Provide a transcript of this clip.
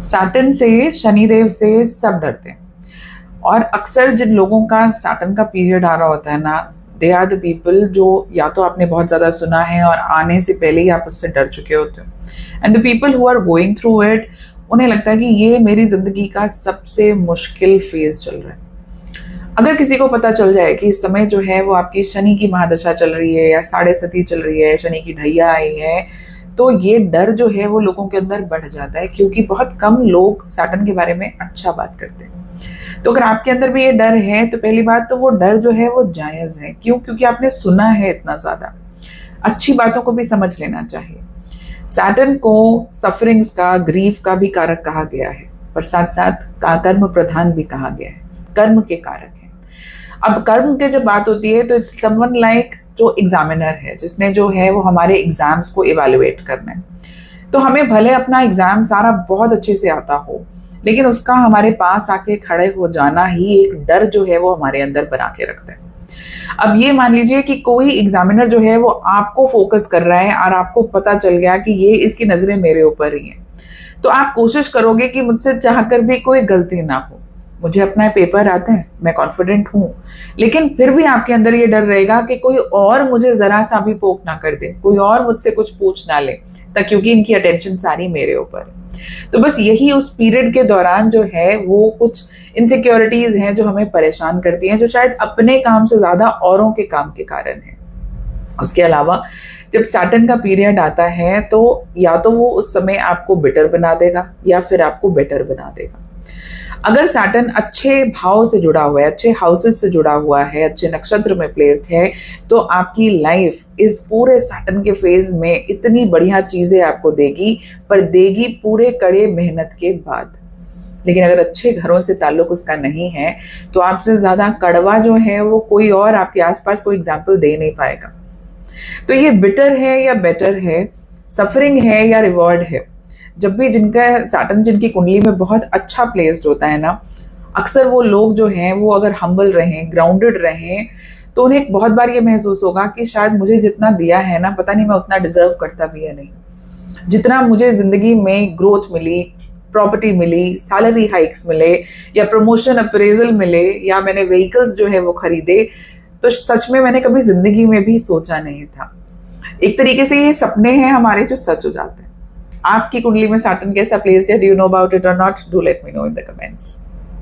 Saturn से, शनिदेव से सब डरते हैं। और अक्सर जिन लोगों का सैटर्न का पीरियड आ रहा होता है ना, दे आर द पीपल जो या तो आपने बहुत ज़्यादा सुना है और आने से पहले ही आप उससे डर चुके होते हो, and the people who are going through it, उन्हें लगता है कि ये मेरी ज़िंदगी का सबसे मुश्किल फेज चल रहा है। अगर किसी को पता चल जाए कि इस समय जो है वो आपकी शनि की महादशा चल रही है या साढ़े सती चल रही है, शनि की ढैया आई है, तो ये डर जो है वो लोगों के अंदर बढ़ जाता है, क्योंकि बहुत कम लोग सैटर्न के बारे में अच्छा बात करते हैं। तो अगर आपके अंदर भी ये डर है तो पहली बात तो वो डर जो है वो जायज़ है। क्यों? क्योंकि आपने सुना है इतना ज़्यादा। अच्छी बातों को भी समझ लेना चाहिए। सैटर्न को सफरिंग्स का, ग्रीफ का भी कारक कहा गया है, पर साथ साथ कर्म प्रधान भी कहा गया है, कर्म के कारक है। अब कर्म की जब बात होती है तो इट्स समवन लाइक जो एग्जामिनर है, जिसने जो है वो हमारे एग्जाम्स को इवेलुएट करना है। तो हमें भले अपना एग्जाम सारा बहुत अच्छे से आता हो, लेकिन उसका हमारे पास आके खड़े हो जाना ही एक डर जो है वो हमारे अंदर बना के रखता है। अब ये मान लीजिए कि कोई एग्जामिनर जो है वो आपको फोकस कर रहा है और आपको पता चल गया कि ये इसकी नजरें मेरे ऊपर ही हैं, तो आप कोशिश करोगे कि मुझसे चाहकर भी कोई गलती ना हो। मुझे अपना पेपर आता है, मैं कॉन्फिडेंट हूँ, लेकिन फिर भी आपके अंदर ये डर रहेगा कि कोई और मुझे जरा सा भी पोक ना कर दे, कोई और मुझसे कुछ पूछ ना ले, क्योंकि इनकी अटेंशन सारी मेरे ऊपर है। तो बस यही उस पीरियड के दौरान जो है वो कुछ इनसिक्योरिटीज हैं जो हमें परेशान करती हैं, जो शायद अपने काम से ज्यादा औरों के काम के कारण है। उसके अलावा जब सैटर्न का पीरियड आता है तो या तो वो उस समय आपको बिटर बना देगा या फिर आपको बेटर बना देगा। अगर सैटर्न अच्छे भाव से जुड़ा हुआ है, अच्छे हाउसेस से जुड़ा हुआ है, अच्छे नक्षत्र में प्लेस्ड है, तो आपकी लाइफ इस पूरे सैटर्न के फेज में इतनी बढ़िया चीजें आपको देगी, पर देगी पूरे कड़े मेहनत के बाद। लेकिन अगर अच्छे घरों से ताल्लुक उसका नहीं है तो आपसे ज्यादा कड़वा जो है वो कोई और आपके आसपास कोई एग्जाम्पल दे नहीं पाएगा। तो ये बिटर है या बेटर है, सफरिंग है या रिवॉर्ड है, जब भी जिनका सैटर्न जिनकी कुंडली में बहुत अच्छा प्लेस्ड होता है ना, अक्सर वो लोग जो हैं वो अगर हम्बल रहें, ग्राउंडेड रहें, तो उन्हें बहुत बार ये महसूस होगा कि शायद मुझे जितना दिया है ना, पता नहीं मैं उतना डिजर्व करता भी या नहीं। जितना मुझे जिंदगी में ग्रोथ मिली, प्रॉपर्टी मिली, सैलरी हाइक्स मिले या प्रमोशन अप्रेजल मिले या मैंने व्हीकल्स जो है वो खरीदे, तो सच में मैंने कभी जिंदगी में भी सोचा नहीं था। एक तरीके से ये सपने हैं हमारे जो सच हो जाते हैं। आपकी कुंडली में सैटर्न कैसा प्लेस्ड है? Do you know about it और not? Do let me know in the comments.